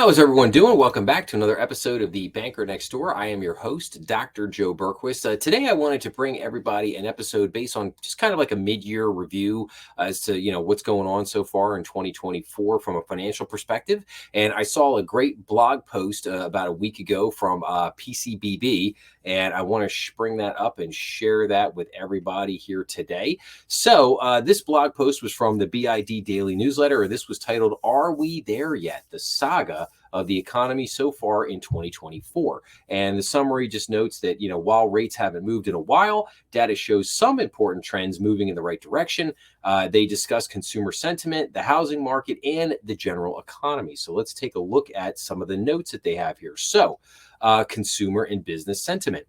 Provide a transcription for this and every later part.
How is everyone doing? Welcome back to another episode of The Banker Next Door. I am your host, Dr. Joe Berquist. Today, I wanted to bring everybody an episode based on just kind of like a mid-year review as to what's going on so far in 2024 from a financial perspective. And I saw a great blog post about a week ago from PCBB, and I want to bring that up and share that with everybody here today. So this blog post was from the BID Daily Newsletter, and this was titled, "Are We There Yet? The Saga of the Economy So Far in 2024." And the summary just notes that, while rates haven't moved in a while, data shows some important trends moving in the right direction. They discuss consumer sentiment, the housing market, and the general economy. So let's take a look at some of the notes that they have here. So consumer and business sentiment.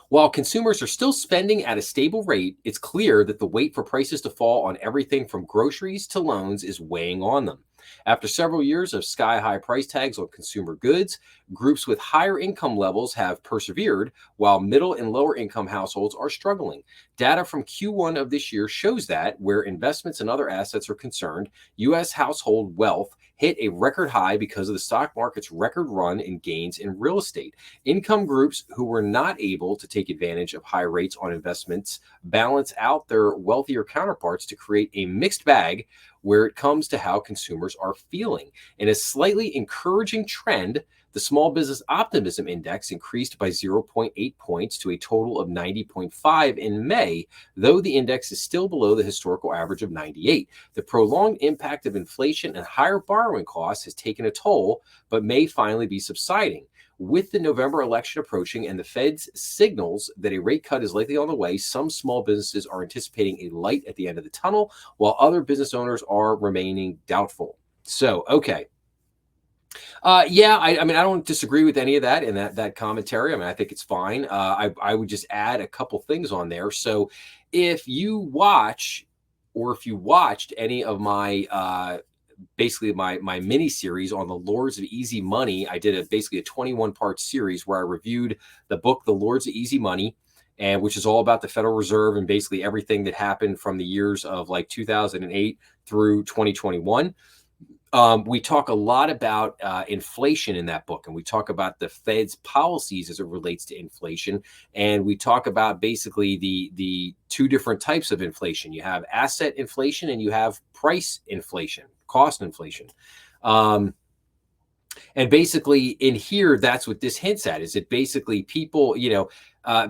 While consumers are still spending at a stable rate, it's clear that the wait for prices to fall on everything from groceries to loans is weighing on them. After several years of sky-high price tags on consumer goods, groups with higher income levels have persevered, while middle and lower income households are struggling. Data from Q1 of this year shows that, where investments and other assets are concerned, U.S. household wealth hit a record high because of the stock market's record run in gains in real estate. Income groups who were not able to take advantage of high rates on investments balance out their wealthier counterparts to create a mixed bag where it comes to how consumers are feeling. In a slightly encouraging trend, the Small Business Optimism Index increased by 0.8 points to a total of 90.5 in May, though the index is still below the historical average of 98. The prolonged impact of inflation and higher borrowing costs has taken a toll, but may finally be subsiding. With the November election approaching and the Fed's signals that a rate cut is likely on the way, some small businesses are anticipating a light at the end of the tunnel, while other business owners are remaining doubtful. So, okay. I mean, I don't disagree with any of that in that commentary. I mean, I think it's fine. I would just add a couple things on there. So if you watch or if you watched any of my basically my mini series on the Lords of Easy Money, I did basically a 21-part series where I reviewed the book, The Lords of Easy Money, and which is all about the Federal Reserve and basically everything that happened from the years of like 2008 through 2021. We talk a lot about inflation in that book, and we talk about the Fed's policies as it relates to inflation, and we talk about basically the two different types of inflation. You have asset inflation and you have price inflation, cost inflation. And basically in here, that's what this hints at, is that basically people,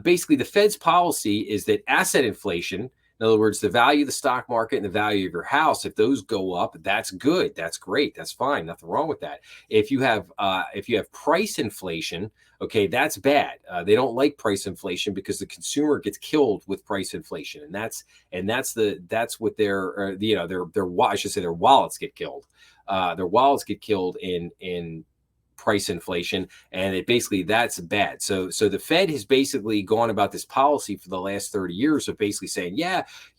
basically the Fed's policy is that asset inflation, in other words, the value of the stock market and the value of your house, if those go up, that's good. That's great. That's fine. Nothing wrong with that. If you have price inflation, okay, that's bad. They don't like price inflation because the consumer gets killed with price inflation, and that's what their I should say their wallets get killed. Their wallets get killed in price inflation, and that's bad. So the Fed has basically gone about this policy for the last 30 years of basically saying,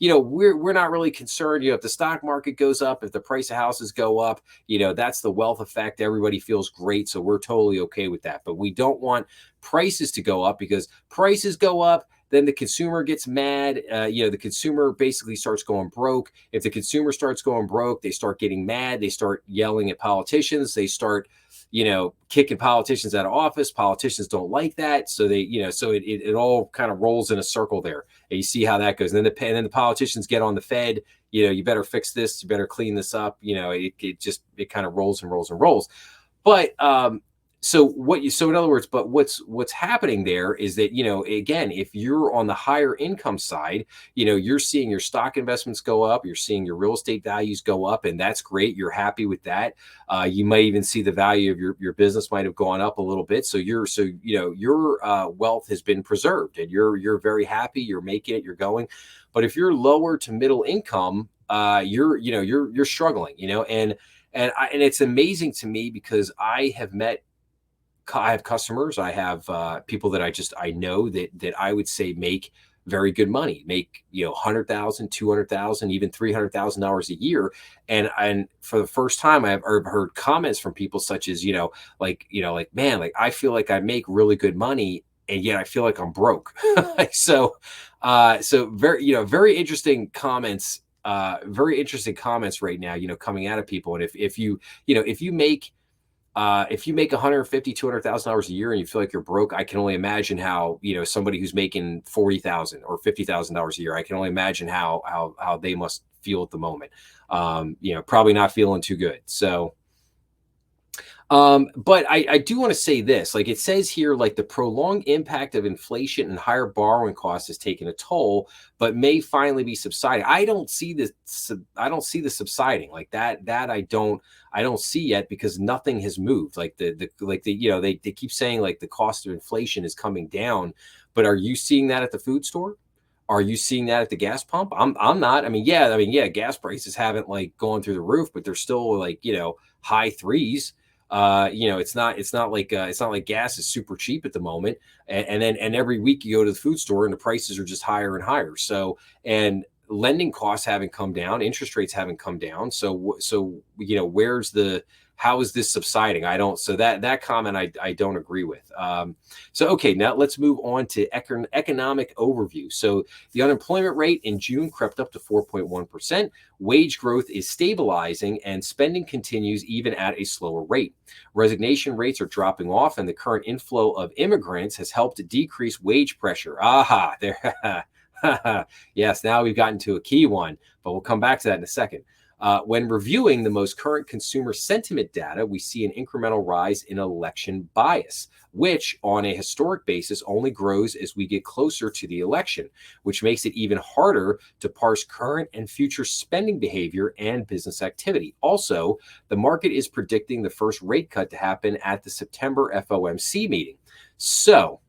we're not really concerned. If the stock market goes up, if the price of houses go up, that's the wealth effect. Everybody feels great, so we're totally okay with that. But we don't want prices to go up, because prices go up, then the consumer gets mad. The consumer basically starts going broke. If the consumer starts going broke, they start getting mad. They start yelling at politicians. They start, kicking politicians out of office. Politicians don't like that. So it all kind of rolls in a circle there. And you see how that goes. And then the politicians get on the Fed, you better fix this. You better clean this up. It kind of rolls and rolls and rolls. But, so in other words, but what's happening there is that, again, if you're on the higher income side, you're seeing your stock investments go up, you're seeing your real estate values go up, and that's great. You're happy with that. You might even see the value of your business might have gone up a little bit. So your wealth has been preserved, and you're very happy. You're making it. You're going. But if you're lower to middle income, you're struggling. And it's amazing to me, because I have customers, I have people that I know that I would say make very good money, make $100,000, $200,000, even $300,000 a year, and for the first time I've heard comments from people such as man, like I feel like I make really good money, and yet I feel like I'm broke. So very interesting comments. Very interesting comments right now, coming out of people. And if you make if you make 150, $200,000 a year and you feel like you're broke, I can only imagine how, somebody who's making 40,000 or $50,000 a year, I can only imagine how they must feel at the moment. Probably not feeling too good. So, but I do want to say this, like it says here, like the prolonged impact of inflation and higher borrowing costs has taken a toll, but may finally be subsiding. I don't see this. I don't see the subsiding like that. I don't see yet because nothing has moved. Like they keep saying like the cost of inflation is coming down, but are you seeing that at the food store? Are you seeing that at the gas pump? I'm not. I mean, yeah, gas prices haven't like gone through the roof, but they're still like, high threes. It's not like gas is super cheap at the moment. And every week you go to the food store and the prices are just higher and higher. So, and lending costs haven't come down, interest rates haven't come down. So how is this subsiding? I don't, so that comment I don't agree with. Okay, now let's move on to economic overview. So the unemployment rate in June crept up to 4.1%. Wage growth is stabilizing and spending continues even at a slower rate. Resignation rates are dropping off and the current inflow of immigrants has helped decrease wage pressure. Aha, there. Yes, now we've gotten to a key one, but we'll come back to that in a second. When reviewing the most current consumer sentiment data, we see an incremental rise in election bias, which on a historic basis only grows as we get closer to the election, which makes it even harder to parse current and future spending behavior and business activity. Also, the market is predicting the first rate cut to happen at the September FOMC meeting. So,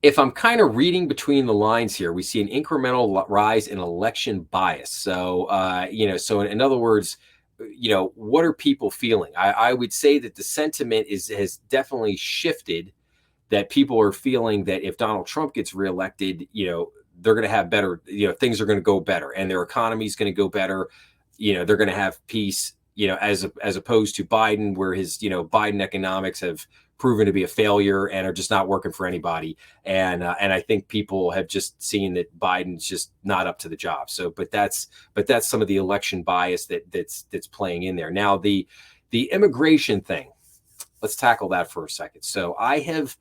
if I'm kind of reading between the lines here, we see an incremental rise in election bias. So, so in other words, what are people feeling? I would say that the sentiment has definitely shifted, that people are feeling that if Donald Trump gets reelected, they're going to have better, things are going to go better and their economy is going to go better. They're going to have peace, as opposed to Biden, where his, Biden economics have proven to be a failure and are just not working for anybody. And I think people have just seen that Biden's just not up to the job. So, but that's some of the election bias that's playing in there. Now, the immigration thing, let's tackle that for a second. So I have,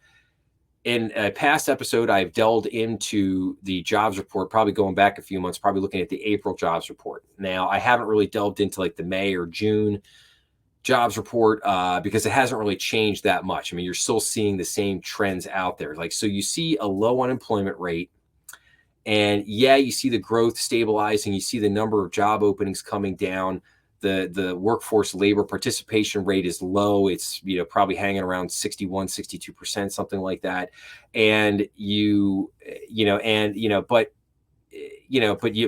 in a past episode, I've delved into the jobs report, probably going back a few months, probably looking at the April jobs report. Now, I haven't really delved into like the May or June jobs report because it hasn't really changed that much. I mean, you're still seeing the same trends out there. Like, so you see a low unemployment rate, and yeah, you see the growth stabilizing. You see the number of job openings coming down. The workforce labor participation rate is low. It's, probably hanging around 61, 62%, something like that. And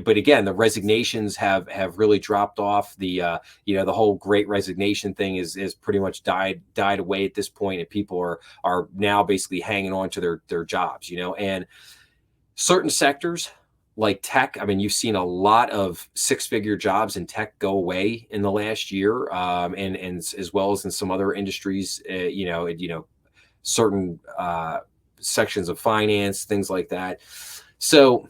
but again, the resignations have really dropped off. The whole great resignation thing is pretty much died away at this point, and people are now basically hanging on to their jobs, and certain sectors like tech. I mean, you've seen a lot of six-figure jobs in tech go away in the last year, and as well as in some other industries, certain sections of finance, things like that. So,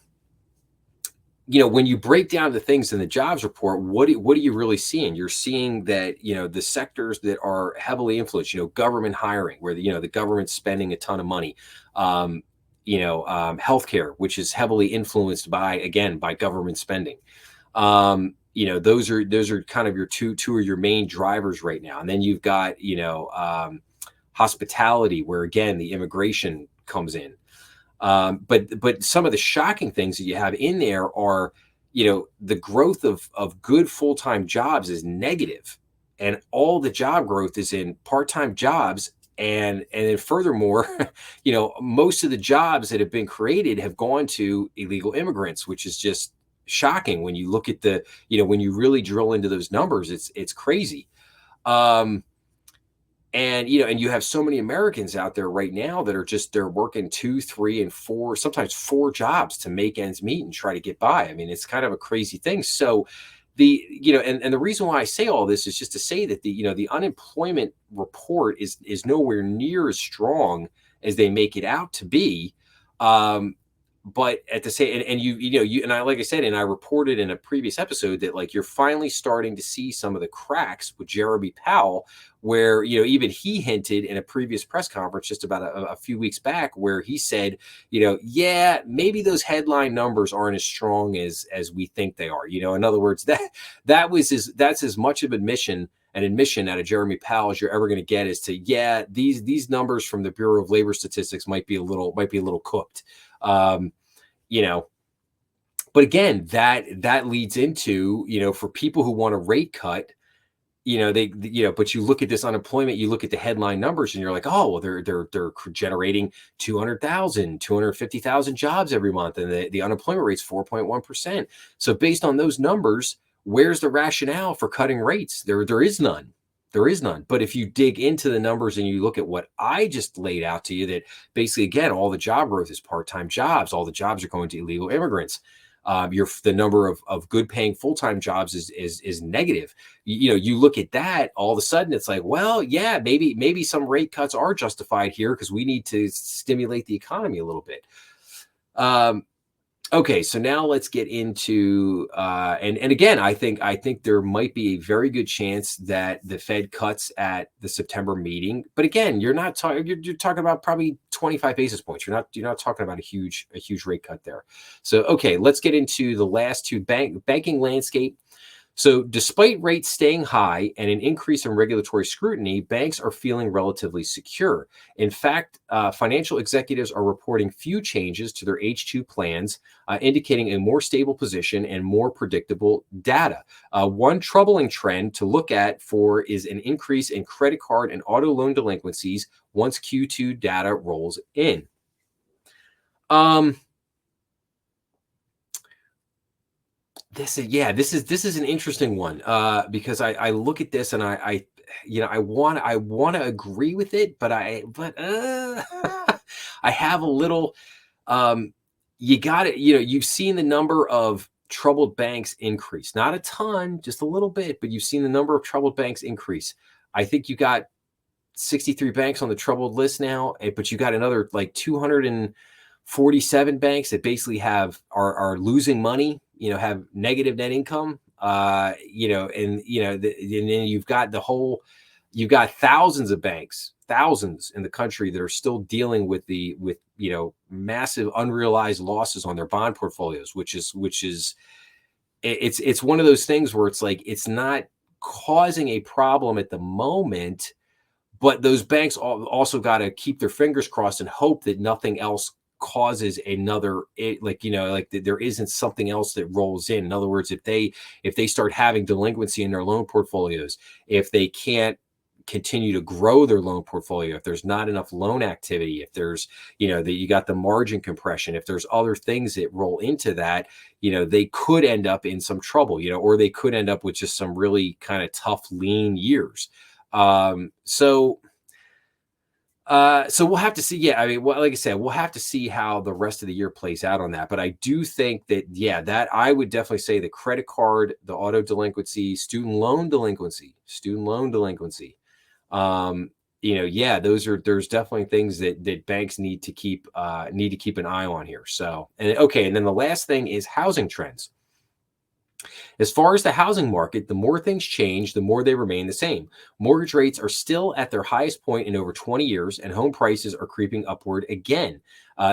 when you break down the things in the jobs report, what are you really seeing? You're seeing that, the sectors that are heavily influenced, government hiring, where the government's spending a ton of money, healthcare, which is heavily influenced by government spending. Those are kind of your two of your main drivers right now. And then you've got, hospitality, where again, the immigration comes in. But some of the shocking things that you have in there are, the growth of good full-time jobs is negative, and all the job growth is in part-time jobs. And then furthermore, most of the jobs that have been created have gone to illegal immigrants, which is just shocking when you look at when you really drill into those numbers. It's crazy. And you have so many Americans out there right now that they're working 2, 3, and 4, sometimes 4 jobs to make ends meet and try to get by. I mean, it's kind of a crazy thing. So and the reason why I say all this is just to say that the unemployment report is nowhere near as strong as they make it out to be. but at the same, and you and I, like I said, and I reported in a previous episode that like you're finally starting to see some of the cracks with Jeremy Powell, where even he hinted in a previous press conference just about a few weeks back, where he said, yeah, maybe those headline numbers aren't as strong as we think they are. In other words, that's as much of an admission out of Jeremy Powell as you're ever going to get, as to, yeah, these numbers from the Bureau of Labor Statistics might be a little cooked. You know, but again, that leads into, for people who want a rate cut, but you look at this unemployment, you look at the headline numbers, and you're like, oh, well, they're generating 250,000 jobs every month, and the unemployment rate's 4.1%. So based on those numbers, where's the rationale for cutting rates? There is none. There is none. But if you dig into the numbers and you look at what I just laid out to you, that basically, again, all the job growth is part-time jobs. All the jobs are going to illegal immigrants. The number of good paying full-time jobs is negative. You look at that, all of a sudden it's like, well, yeah, maybe some rate cuts are justified here because we need to stimulate the economy a little bit. Okay, so now let's get into and again, I think there might be a very good chance that the Fed cuts at the September meeting. But again, you're talking about probably 25 basis points. You're not talking about a huge rate cut there. So okay, let's get into the last two, banking landscape. So despite rates staying high and an increase in regulatory scrutiny, banks are feeling relatively secure. In fact, financial executives are reporting few changes to their H2 plans, indicating a more stable position and more predictable data. One troubling trend to look at is an increase in credit card and auto loan delinquencies once Q2 data rolls in. This is an interesting one, because I look at this and I want to agree with it, but I have a little, you got it. You've seen the number of troubled banks increase, not a ton, just a little bit, but you've seen the number of troubled banks increase. I think you got 63 banks on the troubled list now, but you got another like 247 banks that basically are losing money, have negative net income, and then you've got thousands of banks, thousands in the country that are still dealing with massive unrealized losses on their bond portfolios, which is it's one of those things where it's like, it's not causing a problem at the moment, but those banks also got to keep their fingers crossed and hope that nothing else causes another, there isn't something else that rolls in. In other words, if they start having delinquency in their loan portfolios, if they can't continue to grow their loan portfolio, if there's not enough loan activity, if there's, that you got the margin compression, if there's other things that roll into that, they could end up in some trouble, or they could end up with just some really kind of tough, lean years. So we'll have to see. Yeah, I mean, well, like I said, we'll have to see how the rest of the year plays out on that. But I do think that, that I would definitely say the credit card, the auto delinquency, student loan delinquency. There's definitely things that banks need to keep an eye on here. So, and then the last thing is housing trends. As far as the housing market, the more things change, the more they remain the same. Mortgage rates are still at their highest point in over 20 years, and home prices are creeping upward again.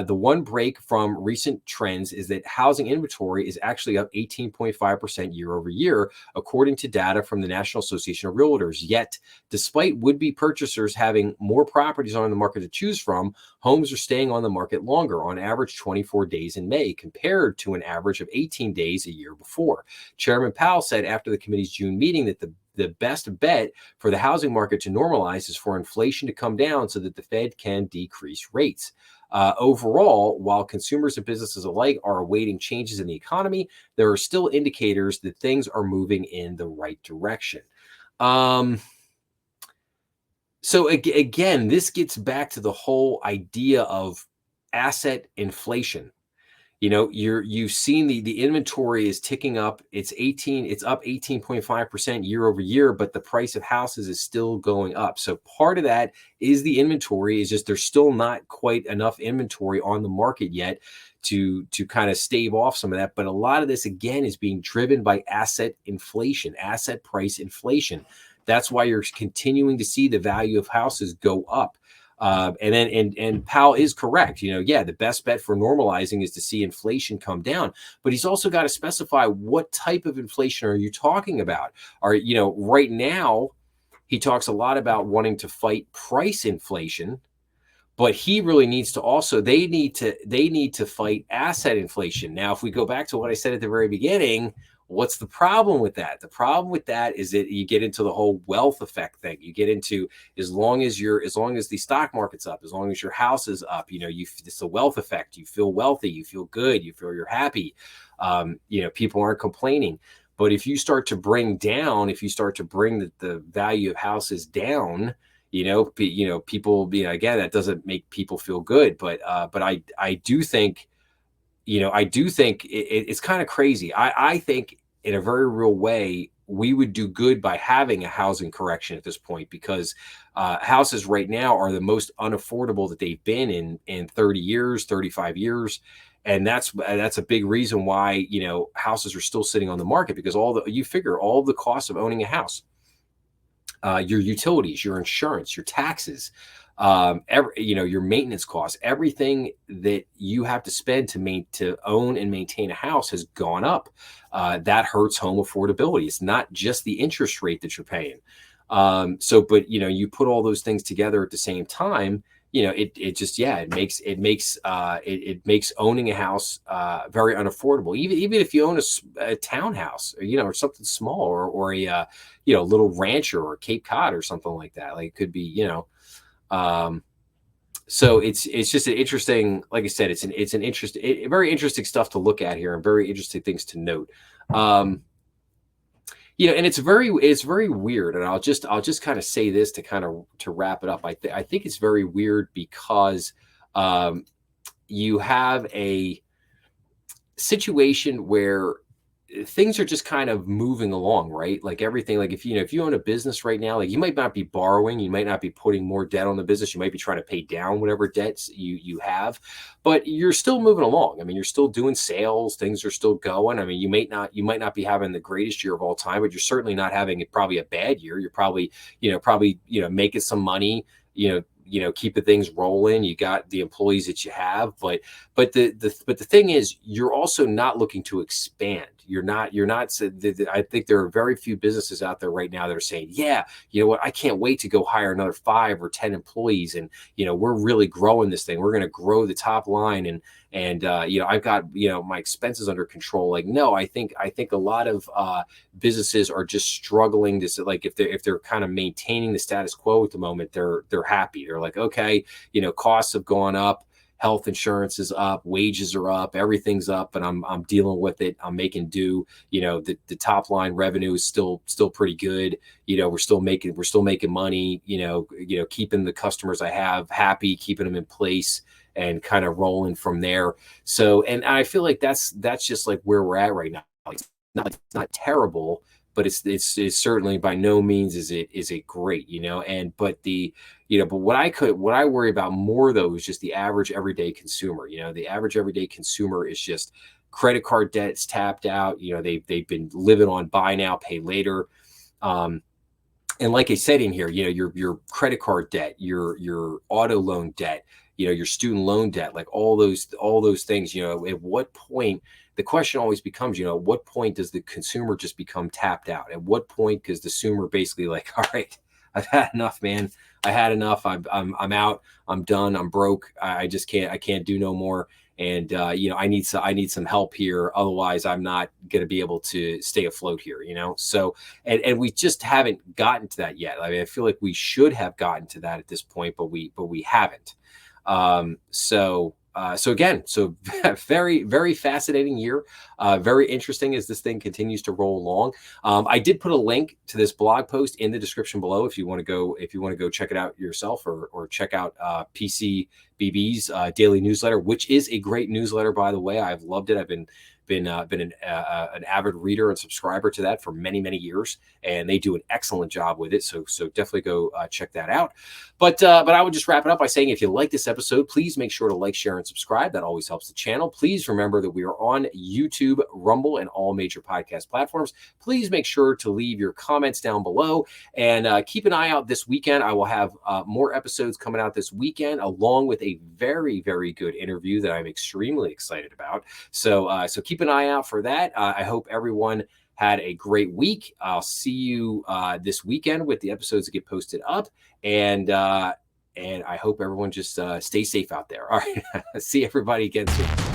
The one break from recent trends is that housing inventory is actually up 18.5% year over year, according to data from the National Association of Realtors. Yet, despite would-be purchasers having more properties on the market to choose from, homes are staying on the market longer, on average 24 days in May, compared to an average of 18 days a year before. Chairman Powell said after the committee's June meeting that the best bet for the housing market to normalize is for inflation to come down so that the Fed can decrease rates. Overall, while consumers and businesses alike are awaiting changes in the economy, there are still indicators that things are moving in the right direction. So again, this gets back to the whole idea of asset inflation. you've seen the inventory is ticking up. It's up 18.5% year over year, but the price of houses is still going up. So part of that is the inventory is just there's still not quite enough inventory on the market yet to kind of stave off some of that. But a lot of this again is being driven by asset inflation, asset price inflation. That's why you're continuing to see the value of houses go up. And Powell is correct. Yeah, the best bet for normalizing is to see inflation come down, but he's also got to specify what type of inflation are you talking about. Right now he talks a lot about wanting to fight price inflation, but he really needs to also they need to fight asset inflation. Now, if we go back to what I said at the very beginning, what's the problem with that? The problem with that is that you get into the whole wealth effect thing. You get into as long as the stock market's up, as long as your house is up, it's a wealth effect. You feel wealthy, you feel good, you feel you're happy. People aren't complaining. But if you start to bring the value of houses down, people, again, that doesn't make people feel good. But I do think, it's kind of crazy. I think in a very real way, we would do good by having a housing correction at this point, because houses right now are the most unaffordable that they've been in 30 years, 35 years. And that's a big reason why, houses are still sitting on the market, because all the costs of owning a house, your utilities, your insurance, your taxes, your maintenance costs, everything that you have to spend to own and maintain a house has gone up. That hurts home affordability. It's not just the interest rate that you're paying. But you put all those things together at the same time, it makes owning a house very unaffordable. Even if you own a townhouse, or something small, or a little rancher or Cape Cod or something like that. Like, it could be, so it's just an interesting, like I said, it's an interesting, very interesting stuff to look at here, and very interesting things to note. And it's very weird. And I'll just kind of say this to wrap it up. I think it's very weird because you have a situation where things are just kind of moving along, right? Like everything, like if you own a business right now, like you might not be borrowing, you might not be putting more debt on the business, you might be trying to pay down whatever debts you have, but you're still moving along. I mean, you're still doing sales, things are still going. I mean, you might not be having the greatest year of all time, but you're certainly not having probably a bad year. You're probably making some money, keeping things rolling. You got the employees that you have, but the thing is, you're also not looking to expand. You're not. I think there are very few businesses out there right now that are saying, yeah, you know what, I can't wait to go hire another 5 or 10 employees, and we're really growing this thing. We're going to grow the top line, and I've got my expenses under control. Like, no, I think a lot of businesses are just struggling to, like, if they're kind of maintaining the status quo at the moment, they're happy. They're like, okay, costs have gone up, health insurance is up, wages are up, everything's up, and I'm dealing with it. I'm making do. The top line revenue is still pretty good. We're still making money. Keeping the customers I have happy, keeping them in place, and kind of rolling from there. So, and I feel like that's just like where we're at right now. It's not terrible, but it's certainly by no means is it great, but what I worry about more though is just the average everyday consumer. The average everyday consumer is just credit card debt's tapped out. They've been living on buy now, pay later. And like I said in here, your credit card debt, your auto loan debt, your student loan debt, like all those things, at what point, the question always becomes, at what point does the consumer just become tapped out? At what point does the consumer basically like, all right, I've had enough, man. I had enough. I'm out. I'm done. I'm broke. I can't do no more. And I need some help here. Otherwise, I'm not going to be able to stay afloat here. So and we just haven't gotten to that yet. I mean, I feel like we should have gotten to that at this point, but we haven't. So again, very, very fascinating year. Very interesting as this thing continues to roll along. I did put a link to this blog post in the description below if you want to go check it out yourself, or check out PCBB's daily newsletter, which is a great newsletter, by the way. I've loved it. I've been an avid reader and subscriber to that for many years, and they do an excellent job with it. So definitely go check that out. But I would just wrap it up by saying, if you like this episode, please make sure to like, share, and subscribe. That always helps the channel. Please remember that we are on YouTube, Rumble, and all major podcast platforms. Please make sure to leave your comments down below, and keep an eye out this weekend. I will have more episodes coming out this weekend, along with a very good interview that I'm extremely excited about. So keep an eye out for that. I hope everyone had a great week. I'll see you this weekend with the episodes that get posted up, and I hope everyone just stay safe out there. All right, see everybody again soon.